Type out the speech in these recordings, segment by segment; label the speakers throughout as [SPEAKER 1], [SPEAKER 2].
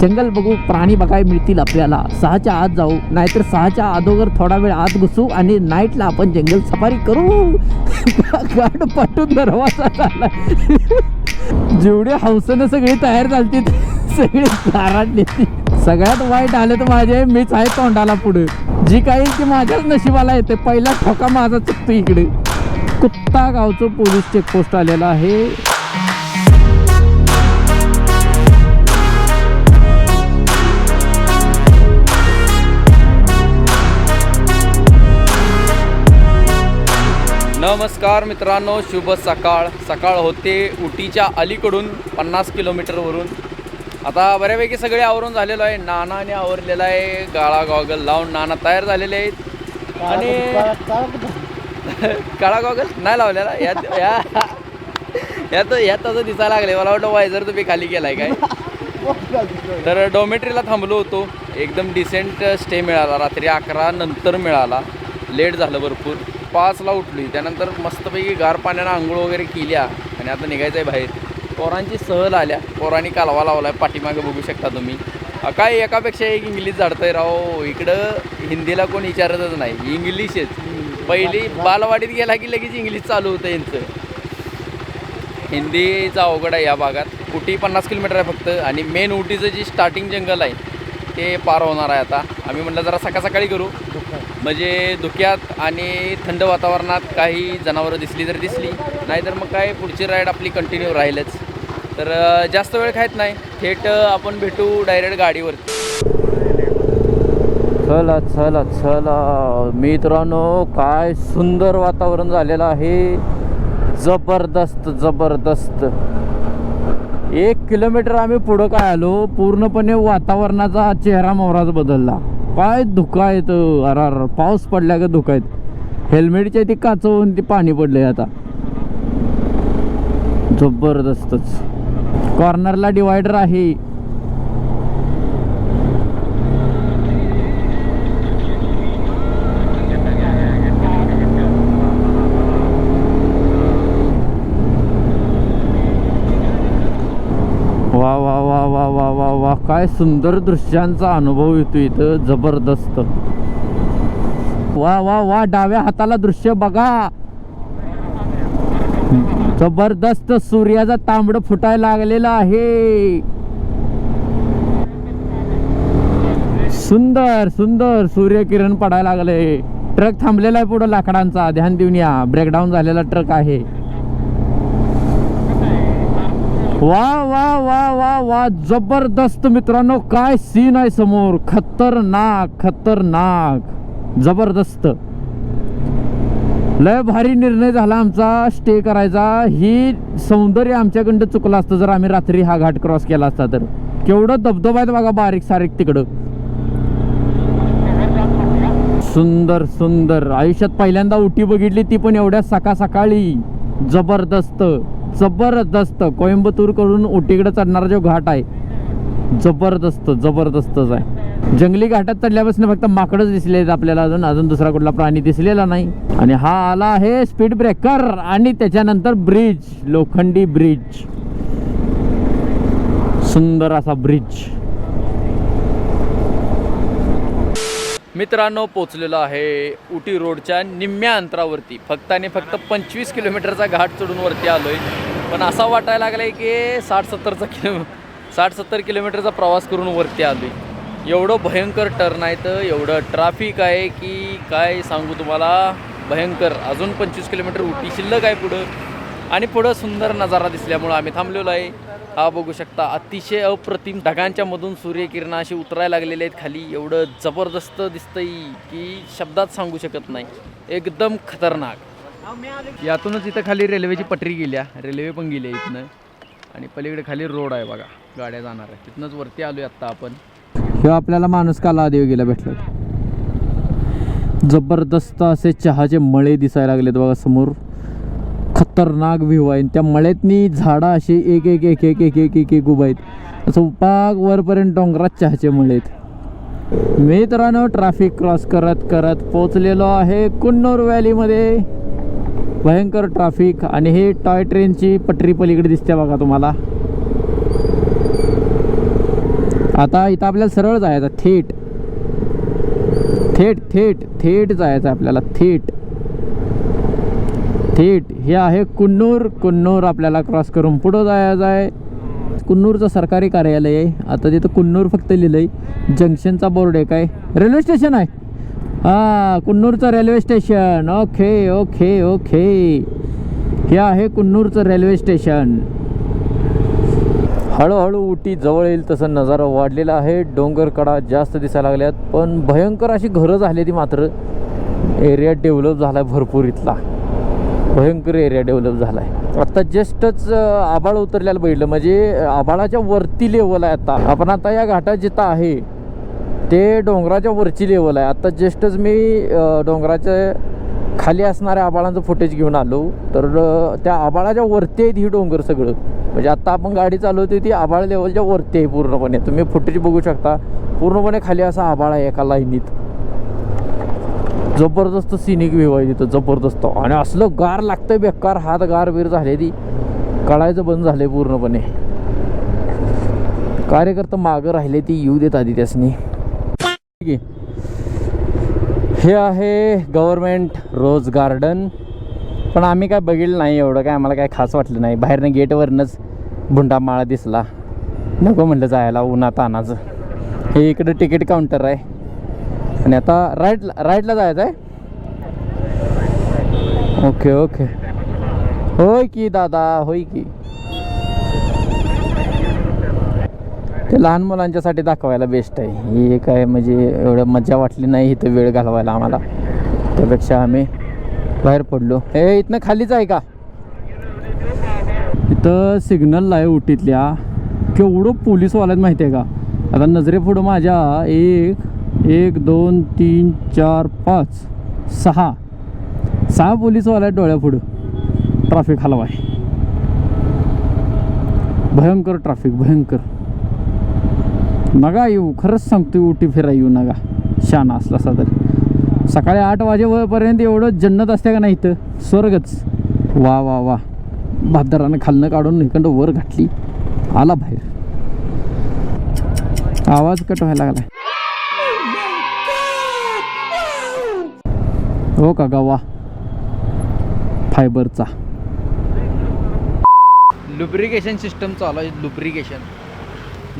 [SPEAKER 1] जंगल बघू, प्राणी बघायला मिळतील आपल्याला. 6च्या आत जाऊ, नाहीतर 6च्या अगोदर थोडा वेळ आत घुसू आणि नाईटला आपण जंगल सफारी करू. गाड पाठवून दरवाजा झाला. जेवढे हौसेनं सगळी तयार झालती सगळी दारात. सगळ्यात वाईट आलं तर माझे मीच आहे तोंडाला पुढे. जी काही की माझ्याच नशिबाला येते. पहिला ठोका माझा चुकतो इकडे. कुत्ता गावचं पोलीस चेकपोस्ट आलेलं आहे.
[SPEAKER 2] नमस्कार मित्रांनो, शुभ सकाळ होते उटीच्या अलीकडून 50 किलोमीटरवरून. आता बऱ्यापैकी सगळे आवरून झालेलो आहे. नानाने आवरलेला आहे. काळा गॉगल लावून नाना तयार झालेले आहेत. आणि काळा गॉगल नाही लावलेला यात असं दिसायला लागले. मला वाटतं वायझर तुम्ही खाली केलाय काय. तर डॉमेट्रीला थांबलो होतो. एकदम डिसेंट स्टे मिळाला. रात्री 11 नंतर मिळाला. लेट झालं भरपूर. 5ला उठली. त्यानंतर मस्तपैकी गार पाण्यानं आंघोळ वगैरे केल्या आणि आता निघायचं आहे बाहेर. पोरांची सहल आल्या. पोरांनी कालवा लावला आहे. पाठीमागं बघू शकता तुम्ही. काय एकापेक्षा एक इंग्लिश झाडतंय राव. इकडं हिंदीला कोण विचारतच नाही, इंग्लिशच. पहिली बालवाडीत गेला की लगेच इंग्लिश चालू होतं यांचं. हिंदीचा अवघड आहे या भागात. उटी 50 किलोमीटर आहे फक्त. आणि मेन उटीचं जी स्टार्टिंग जंगल आहे ते पार होणार आहे आता. आम्ही म्हटलं जरा सकाळी करू, म्हणजे धुक्यात आणि थंड वातावरणात काही जनावरं दिसली तर दिसली, नाहीतर मग काय पुढची राईड आपली कंटिन्यू राहीलच. तर जास्त वेळ खायत नाही, थेट आपण भेटू डायरेक्ट गाडीवरती.
[SPEAKER 1] चला चला चला मित्रांनो, काय सुंदर वातावरण झालेलं आहे. जबरदस्त जबरदस्त. 1 किलोमीटर आम्ही पुढं काय आलो, पूर्णपणे वातावरणाचा चेहरा मोहराच बदलला. काय धुका येतं. अर पाऊस पडल्या का धुका येत. हेल्मेटच्या ती काचवून ती पाणी पडलंय आता. जबरदस्तच. कॉर्नरला डिवायडर आहे. वा वा वा वा वा वा वा, काय सुंदर दृश्यांचा अनुभव येतो इथं. जबरदस्त. वा वा वा, डाव्या हाताला दृश्य बघा. जबरदस्त. सूर्याचा तांबड फुटायला लागलेला आहे. सुंदर सुंदर सूर्यकिरण पडायला लागले. ट्रक थांबलेला आहे पुढे लाकडांचा. ध्यान देऊन या. ब्रेकडाऊन झालेला ट्रक आहे. वा वा वा वा वा, जबरदस्त मित्रांनो. काय सीन आहे समोर. खतरनाक खतरनाक. जबरदस्त. लय भारी निर्णय झाला आमचा स्टे करायचा. ही सौंदर्य आमच्याकडं चुकलं असतं जर आम्ही रात्री हा घाट क्रॉस केला असता तर. केवढं धबधबा आहेत बघा, बारीक सारीक तिकडं. सुंदर सुंदर. आयुष्यात पहिल्यांदा उटी बघितली, ती पण एवढ्या सकाळी. जबरदस्त जबरदस्त. कोइंबतूर कडून उटीकडे चढणारा जो घाट आहे, जबरदस्त जबरदस्तच आहे. जंगली घाटात चढल्यापासून फक्त माकडच दिसले आहेत आपल्याला. अजून दुसरा कुठला प्राणी दिसलेला नाही. आणि हा आला आहे स्पीड ब्रेकर आणि त्याच्यानंतर ब्रिज, लोखंडी ब्रिज. सुंदर असा ब्रिज.
[SPEAKER 2] मित्रांनो, पोचलेलो आहे उटी रोडच्या निम्म्या अंतरावरती. फक्त आणि फक्त 25 किलोमीटरचा घाट चढून वरती आलोय. पण असा वाटायला लागलाय की 60-70 किलोमीटरचा प्रवास करून वरती आलोय. एवढं भयंकर टर्न आहे, तर एवढं ट्रॅफिक आहे की काय सांगू तुम्हाला. भयंकर. अजून 25 किलोमीटर उटी शिल्लक आहे पुढं. आणि पुढं सुंदर नजारा दिसल्यामुळं आम्ही थांबलेलो आहे. हा बघू शकता, अतिशय अप्रतिम. ढगांच्या मधून सूर्यकिरणं अशी उतरायला लागलेले आहेत खाली. एवढं जबरदस्त दिसतंय की शब्दात सांगू शकत नाही. एकदम खतरनाक. यातूनच इथं खाली रेल्वेची पटरी गेल्या. रेल्वे पण गेली आहे इथनं. आणि पलीकडे खाली रोड आहे बघा, गाड्या जाणार आहे. तिथनंच वरती आलोय आत्ता आपण.
[SPEAKER 1] हे आपल्याला माणूस काला देव गेला भेटला. जबरदस्त असे चहाचे मळे दिसायला लागलेत बघा समोर. खतरनाक व्ह्यू आहे. त्या मळ्यातनी झाडं असे एक एक एक एक एक एक एक उभा आहेत. असं पाक वरपर्यंत डोंगरात चहाचे मळे आहेत. मित्रांनो, ट्रॅफिक क्रॉस करत करत पोचलेलो आहे कुन्नूर व्हॅलीमध्ये. भयंकर ट्रॅफिक. आणि हे टॉय ट्रेनची पटरी पलीकडे दिसते बघा तुम्हाला. आता इथं आपल्याला सरळ जायचं, थेट थेट थेट थेट जायचं आपल्याला, थेट थेट. हे आहे कुन्नूर. कुन्नूर आपल्याला क्रॉस करून पुढं जायचं आहे. कुन्नूरचं सरकारी कार्यालय आहे. आता तिथं कुन्नूर फक्त लिहिलंय, जंक्शनचा बोर्ड आहे. काय रेल्वे स्टेशन आहे? हां, कुन्नूरचं railway station. Okay okay okay, हे आहे कुन्नूरचं रेल्वे स्टेशन. हळूहळू उटी जवळ येईल तसं नजारा वाढलेला आहे. डोंगरकडा जास्त दिसायला लागल्यात, पण भयंकर अशी घरं झाली ती. मात्र एरिया डेव्हलप झाला आहे भरपूर इथला, भयंकर एरिया डेव्हलप झाला आहे. आत्ता जस्टच आभाळ उतरल्याला बघितलं, म्हणजे आभाळाच्या वरती लेवल आहे. आता आपण आता या घाटात जिथं आहे ते डोंगराच्या वरची लेवल आहे. आत्ता जस्टच मी डोंगराच्या खाली असणाऱ्या आभाळांचं फुटेज घेऊन आलो, तर त्या आभाळाच्या वरती आहेत ही डोंगर सगळं. म्हणजे आत्ता आपण गाडी चालवते ती आभाळ लेवलच्या वरती आहे पूर्णपणे. तुम्ही फुटेज बघू शकता, पूर्णपणे खाली असा आभाळ आहे एका लाईनीत. जबरदस्त सिनिक व्ह्यू आहे तिथं, जबरदस्त. आणि असलं गार लागतं बेकार, हात गार बीर झाले, ती कळायचं बंद झाले पूर्णपणे. कार्यकर्ता मागं राहिले, ती येऊ देत आधी त्यासनी. ठीक आहे, हे आहे गव्हर्मेंट रोज गार्डन. पण आम्ही काय बघितलं नाही एवढं, काय आम्हाला काय खास वाटलं नाही. बाहेरनं गेटवरनंच भुंडा माळा दिसला, नको म्हटलं जायला उन्हात आणायचं. हे इकडं तिकीट काउंटर आहे. आणि आता राईटला जायचं आहे. ओके ओके, होय की दादा, होय की. ते लहान मुलांच्यासाठी दाखवायला बेस्ट आहे. हे काय म्हणजे एवढं मजा वाटली नाही इथं वेळ घालवायला आम्हाला, त्यापेक्षा आम्ही बाहेर पडलो. हे इथनं खालीच आहे का? इथं सिग्नल आहे उटीतल्या. केवढं पोलीसवाल्यात माहिती आहे का? आता नजरे पुढं माझ्या 1 2 3 4 5 6 पोलीसवाल्या डोळ्यापुढं. ट्रॅफिक हलवा आहे, भयंकर ट्रॅफिक, भयंकर. नका येऊ, खरंच सांगतो, उटी फिरा येऊ नका, शान असला असा तर. सकाळी 8 वाजेपर्यंत एवढं जन्नत असते का नाही इथं, स्वर्गच. वा वा वा, भादरानं खालनं काढून इकडं वर घातली, आला बाहेर. आवाज कट व्हायला लागला. हो का गवा फायबरचा.
[SPEAKER 2] लुब्रिकेशन सिस्टम चालू आहे. लुब्रिकेशन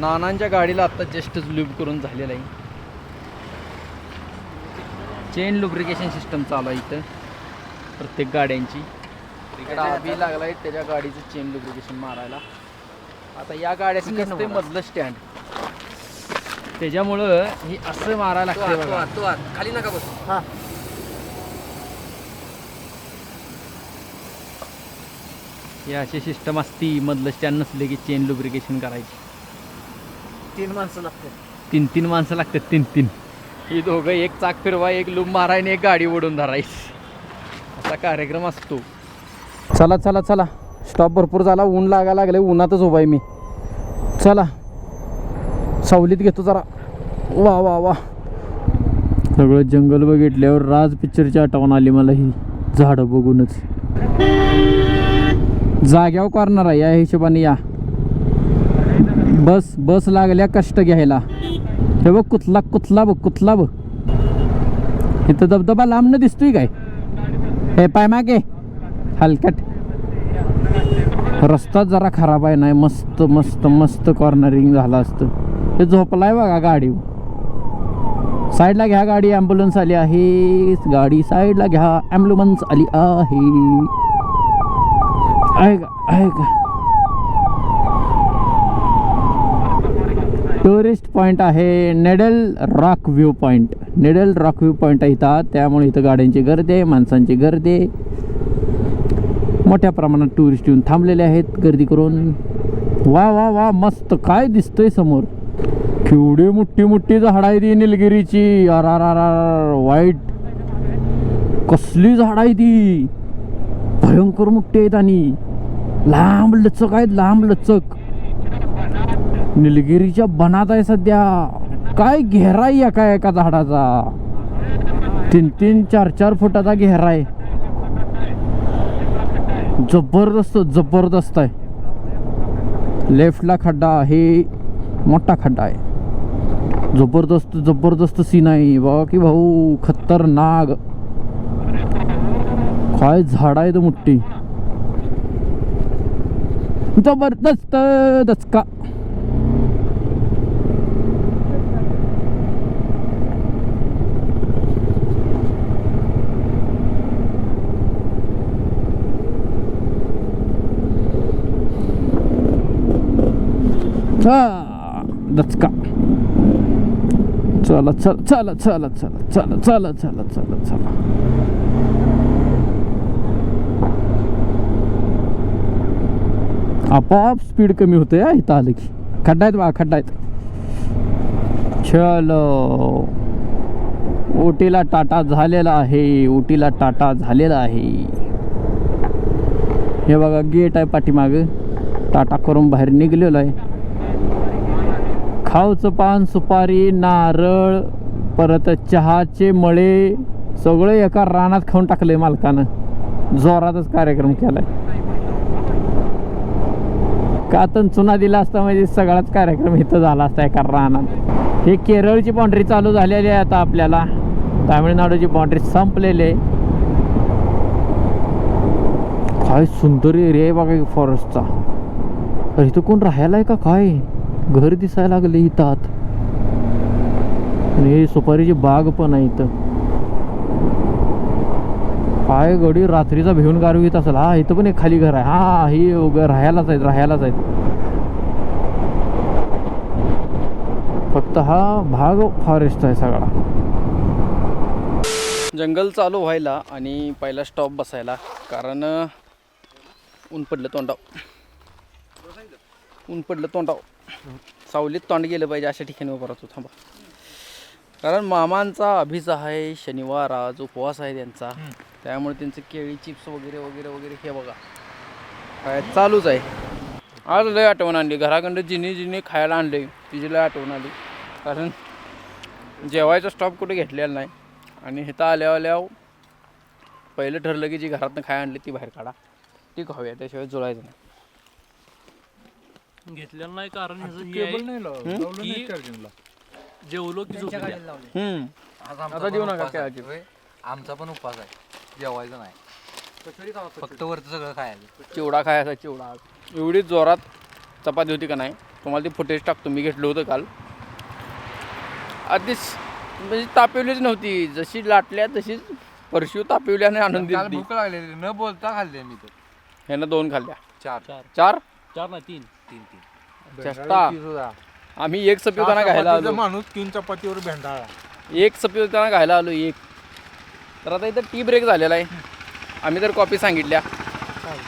[SPEAKER 2] नानांच्या गाडीला आत्ता जस्टच लूब करून झालेलं आहे. चेन लुब्रिकेशन सिस्टम चालू आहे इथं प्रत्येक गाड्यांची. इकडं आभी लागला आहे त्याच्या गाडीचं चेन लुब्रिकेशन मारायला. आता या गाड्याचं नसते मधलं स्टँड, त्याच्यामुळं ही असं मारायला लागतं. खाली नका बसू. हां, हे अशी सिस्टम असती, मधलं स्टँड नसले की चेन लुब्रिकेशन करायची. 3 माणसं लागतात, 3 माणसं लागतात, 3. ही दोघं एक चाक फिरवा, एक लूब माराय आणि एक गाडी ओढून धरायची, असा कार्यक्रम असतो.
[SPEAKER 1] चला चला चला, स्टॉप भरपूर झाला, ऊन लागायला लागले, उन्हातच उभा आहे मी. चला सावलीत घेतो जरा. वा वा वा, सगळं जंगल बघितल्यावर राज पिक्चरची आठवण आली मला. ही झाडं बघूनच जाग्यावर करणार आहे या हिशोबाने. या बस लागल्या कष्ट घ्यायला. हे बघ कुठला बघ इथं धबधबा लांबनं दिसतोय काय? हे पाय मागे हलकट. रस्ता जरा खराब आहे, नाही मस्त मस्त मस्त कॉर्नरिंग झालं असतं. हे झोपलाय बघा गाडी. साईडला घ्या गाडी, ॲम्ब्युलन्स आली आहे. गाडी साईडला घ्या, ॲम्ब्युलन्स आली आहे. आहे का टुरिस्ट पॉईंट आहे needle rock view point. Needle rock view point आहे इथं, त्यामुळे इथं गाड्यांची गर्दी आहे, माणसांची गर्दी आहे. मोठ्या प्रमाणात टुरिस्ट येऊन थांबलेले आहेत गर्दी करून. वा वा वा, मस्त. काय दिसतंय समोर? केवढी मोठी झाड आहे ती निलगिरीची. अरारार, वाईट कसली झाड आहे ती, भयंकर मोठी आहेत आणि लांब लचक आहेत, लांब लचक. निलगिरीच्या बनात आहे सध्या. काय घेराई एका झाडाचा, 3-3, 4-4 फुटाचा घेरा आहे. जबरदस्त आहे. लेफ्टला खड्डा आहे, मोठा खड्डा आहे. जबरदस्त जबरदस्त सीन आहे बघा की भाऊ, खतरनाक. काय झाड आहे तो मोठी, जबरदस्त दचका. दचका. चला चला चला चला चला चला चला चला चला चला. आपोआप स्पीड कमी होते हा इथं आलं की. खड्डा आहेत बा, खड्डा आहेत. चलो, ओटीला टाटा झालेला आहे, ओटीला टाटा झालेला आहे. हे बघा गेट आहे पाठीमाग, टाटा करून बाहेर निघलेलो आहे. खाऊचं पान, सुपारी, नारळ, परत चहाचे मळे सगळे एका रानात खाऊन टाकले मालकानं. जोरातच कार्यक्रम केलाय. कातन चुना दिला असता म्हणजे सगळाच कार्यक्रम इथं झाला असता एका रानात. हे केरळची बाउंड्री चालू झालेली आहे आता, आपल्याला तामिळनाडूची बाउंड्री संपलेली आहे. काय सुंदर एरिया आहे बघा फॉरेस्टचा. इथं कोण राहायला आहे का काय? घर दिसायला लागले इथं आत. आणि सुपारीची बाग पण आहे इथं. काय गडी रात्रीचा भिवून गारू येत असेल. हा इथं पण एक खाली घर आहे. हा ही राहायलाच आहेत, राहायलाच आहेत. फक्त हा भाग फॉरेस्ट आहे सगळा.
[SPEAKER 2] जंगल चालू व्हायला आणि पहिला स्टॉप बसायला, कारण ऊन पडलं तोंडाव, ऊन पडलं तोंडाव. सावलीत तोंड गेलं पाहिजे अशा ठिकाणी उभा राहतो. थांबा, कारण मामांचा अभिज आहे, शनिवार आज उपवास आहे त्यांचा, त्यामुळे त्यांचं केळी चिप्स वगैरे वगैरे वगैरे हे बघा काय चालूच आहे. आज लय आठवण आणली घराकडं, जिनी जिनी खायला आणले तिची लय आठवण आली. कारण जेवायचा स्टॉप कुठे घेतलेला नाही आणि इथं आल्यावर पहिलं ठरलं की जी घरातनं खाय आणली ती बाहेर काढा, ती खाऊया, त्याशिवाय जुळायचं नाही.
[SPEAKER 3] घेतलेलं नाही कारण जेवलो की
[SPEAKER 2] आता देऊ नका काय अजिब.
[SPEAKER 4] आमचा पण उपवास आहे, जेवायचं नाही, फक्त वरचं सगळं खायचं.
[SPEAKER 2] चिवडा खायचा, चिवडा. एवढी जोरात चपाती होती का नाही, तुम्हाला ती फुटेज टाकतो. मी घेतलं होतं काल. आधीच म्हणजे तापवलीच नव्हती, जशी लाटल्या तशीच परशिव तापवल्याने आणून दिली.
[SPEAKER 4] भूक लागलेली न बोलता खाल्ले मी तर.
[SPEAKER 2] ह्यानं 2 खाल्ल्या.
[SPEAKER 3] चार
[SPEAKER 2] 4
[SPEAKER 3] नाही 3
[SPEAKER 2] चेष्टा. आम्ही एक सपिवताना घायला आलो,
[SPEAKER 4] माणूस 3 चपातीवर भेंडाळा.
[SPEAKER 2] एक सपिवताना घायला आलो एक. तर आता इथं टी ब्रेक झालेला आहे. आम्ही तर कॉफी सांगितल्या,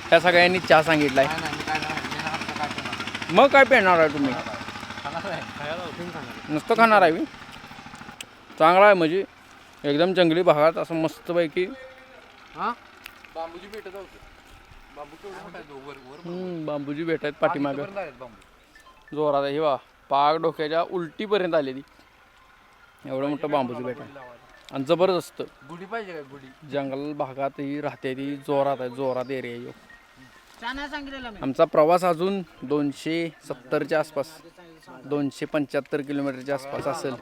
[SPEAKER 2] ह्या सगळ्यांनी चहा सांगितलाय. मग काय पेणार आहे तुम्ही? नुसतं खाणार आहे मी. चांगला आहे म्हणजे एकदम जंगली भागात असं मस्तपैकी.
[SPEAKER 4] बांबूची भेट
[SPEAKER 2] बांबूची भेट आहेत पाठीमागं जोरात आहे. हे बा पाग डोक्याच्या उलटीपर्यंत आलेली, एवढं मोठं बांबूची भेट आहे आणि जबरदस्त.
[SPEAKER 4] गुढी पाहिजे काय? गुढी
[SPEAKER 2] जंगल भागातही राहते ती, जोरात आहे, जोरात एरिया आहे. आमचा प्रवास अजून 270च्या आसपास, 275 किलोमीटरच्या आसपास असेल.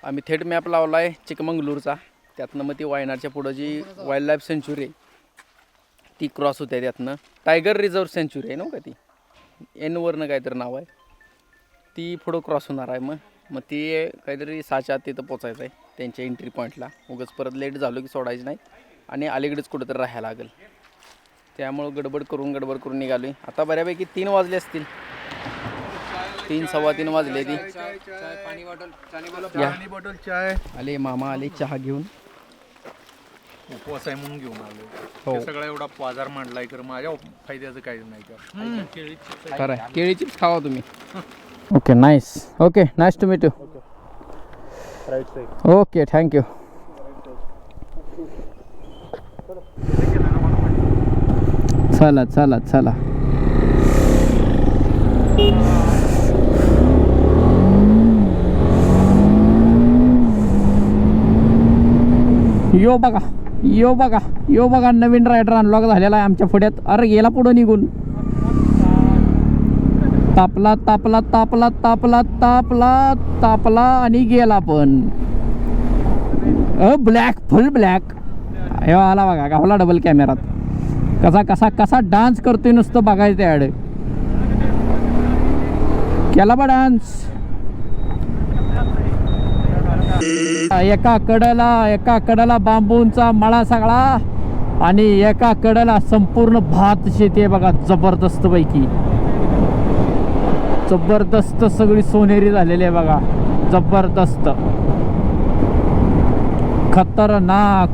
[SPEAKER 2] आम्ही थेट मॅप लावला आहे चिकमंगळूरचा, त्यातनं मग ती वायनाडच्या पुढं जी वाईल्ड लाईफ सेंच्युरी आहे ती क्रॉस होते. त्यातनं टायगर रिझर्व सेंच्युरी आहे ना का, ती एनवरनं काहीतरी नाव आहे, ती पुढं क्रॉस होणार आहे. मग ती काहीतरी 6च्या आत तिथं पोचायचं आहे त्यांच्या एंट्री पॉईंटला. उगाच परत लेट झालो की सोडायचं नाही आणि अलीकडेच कुठंतरी राहायला लागेल. त्यामुळं गडबड करून निघालो आहे. आता बऱ्यापैकी 3 वाजले असतील, 3 सव्वा 3 वाजले. ती
[SPEAKER 4] बॉटल चाय
[SPEAKER 2] आले, मामा आले चहा घेऊन.
[SPEAKER 4] उपवास आहे म्हणून घेऊन आलो.
[SPEAKER 2] हो
[SPEAKER 4] सगळा एवढा बाजार मांडलाय, तर माझ्या फायद्याचं काही नाही का.
[SPEAKER 2] खरं आहे, केळी चिप्स खावा तुम्ही.
[SPEAKER 1] Okay nice. Okay nice to meet you. Okay thank you. चला चला चला. यो बघा नवीन रायडर अनलॉक झालेला आहे आमच्या पुढ्यात. अरे गेला पुढं निघून. तापला तापला तापला तापला तापला तापला आणि गेला पण ब्लॅक फुल ब्लॅक. हे आला बघा गावला डबल कॅमेरात कसा कसा कसा डान्स करतोय नुसतं बघायचं ॲड केला बा डान्स. एका कडेला बांबूंचा मळा सगळा आणि एका कडेला संपूर्ण भात शेती आहे बघा. जबरदस्त पैकी जबरदस्त सगळी सोनेरी झालेली आहे बघा. जबरदस्त खतरनाक.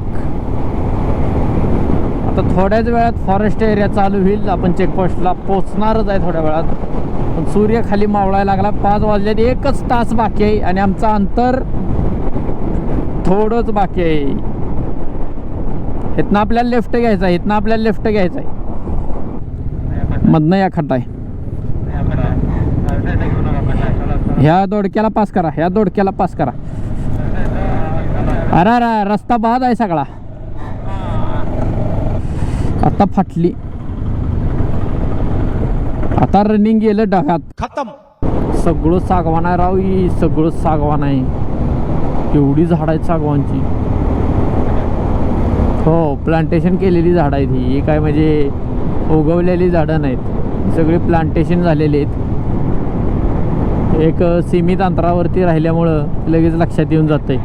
[SPEAKER 1] आता थोड्याच वेळात फॉरेस्ट एरिया चालू होईल. आपण चेकपोस्टला पोचणारच आहे थोड्या वेळात. पण सूर्य खाली मावळायला लागला. 5 वाजल्यात 1च तास बाकी आहे आणि आमचं अंतर थोडंच बाकी आहे. इथनं आपल्याला लेफ्ट घ्यायचं आहे. मधनं या खड्डा आहे. ह्या दोडक्याला पास करा. अरे रस्ता बाद आहे सगळा. आता फाटली. आता रनिंग गेलं ढगात. खतम. सगळं सागवान आहे राव. सगळं सागवान आहे. केवढी झाड आहेत सागवानची. हो प्लांटेशन केलेली झाडं आहेत ही काय म्हणजे उगवलेली झाडं नाहीत. सगळी प्लांटेशन झालेली आहेत. एक सीमित अंतरावरती राहिल्यामुळं लगेच लक्षात येऊन जाते.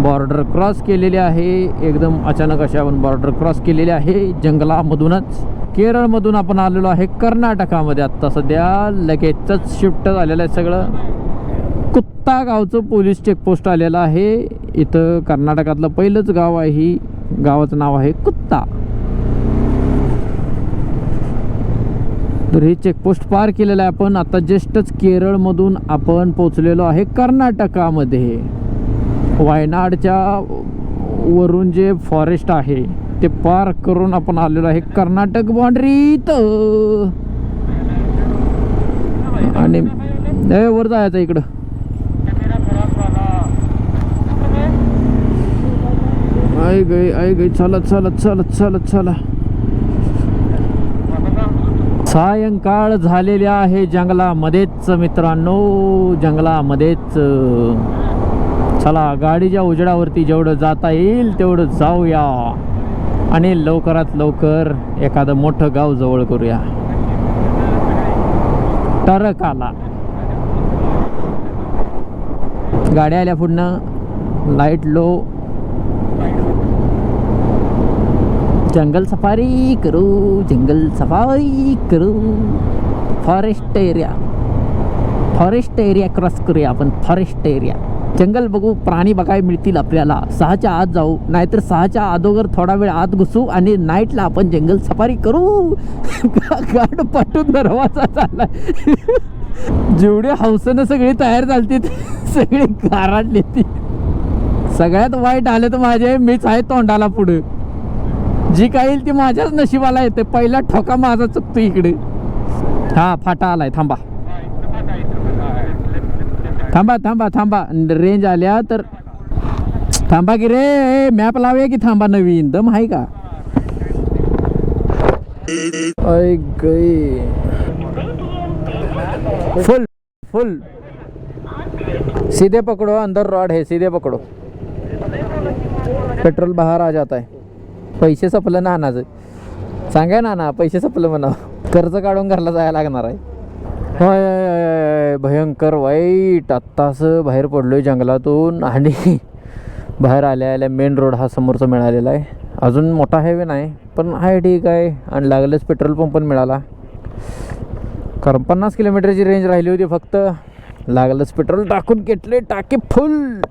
[SPEAKER 1] बॉर्डर क्रॉस केलेली आहे. एकदम अचानक अशी आपण बॉर्डर क्रॉस केलेली आहे जंगलामधूनच. केरळमधून आपण आलेलो आहे कर्नाटकामध्ये. आत्ता सध्या लगेचच शिफ्ट झालेलं आहे सगळं. कुत्ता गावचं पोलीस चेकपोस्ट आलेलं आहे. इथं कर्नाटकातलं पहिलंच गाव आहे. ही गावाचं नाव आहे कुत्ता. तर हे चेकपोस्ट पार केलेलं आहे आपण. आता जस्टच केरळमधून आपण पोचलेलो आहे कर्नाटकामध्ये. वायनाडच्या वरून जे फॉरेस्ट आहे ते पार करून आपण आलेलो आहे कर्नाटक बाउंड्रीत. आणि वर जायचं इकडं. आई गई चला. सायंकाळ झालेली आहे जंगलामध्येच मित्रांनो. जंगलामध्येच. चला गाडीच्या उजेडावरती जेवढं जाता येईल तेवढं जाऊया आणि लवकरात लवकर एखादं मोठं गाव जवळ करूया. टरक आला. गाड्या आल्या पुढनं. Light low. जंगल सफारी करू. फॉरेस्ट एरिया क्रॉस करूया आपण. फॉरेस्ट एरिया जंगल बघू. प्राणी बघायला मिळतील आपल्याला. 6च्या आत जाऊ नाहीतर 6च्या अगोदर थोडा वेळ आत घुसू आणि नाईटला आपण जंगल सफारी करू. गाड पाठून दरवाजा चालला. जेवढे हौसेनं सगळी तयार झालती सगळी गाराडली ती. सगळ्यात वाईट आले तर माझे मीच आहे तोंडाला पुढे. जी काय येईल ती माझ्याच नशिबाला येते. पहिला ठोका माझा चुकतो इकडे. हा फाटा आलाय. थांबा रेंज आल्या तर थांबा की रे. मॅप लावूया की. थांबा नवीन दम आहे का. फुल सीधे पकड़ो. अंदर रॉड है. सीधे पकड़ो. पेट्रोल बाहेर आ जाता है. पैसे संपलं ना नानाचं. सांगा ना पैसे संपलं म्हणा. कर्ज काढून घरला जायला लागणार आहे. होय भयंकर वाईट. आत्ताच बाहेर पडलोय जंगलातून आणि बाहेर आल्या मेन रोड हा समोरचा मिळालेला आहे. अजून मोठा हायवे नाही पण आहे ठीक आहे. आणि लागलेच पेट्रोल पंप पण मिळाला. कारण 50 किलोमीटरची रेंज राहिली होती फक्त. लागलंच पेट्रोल टाकून घेतले. टाकी फुल.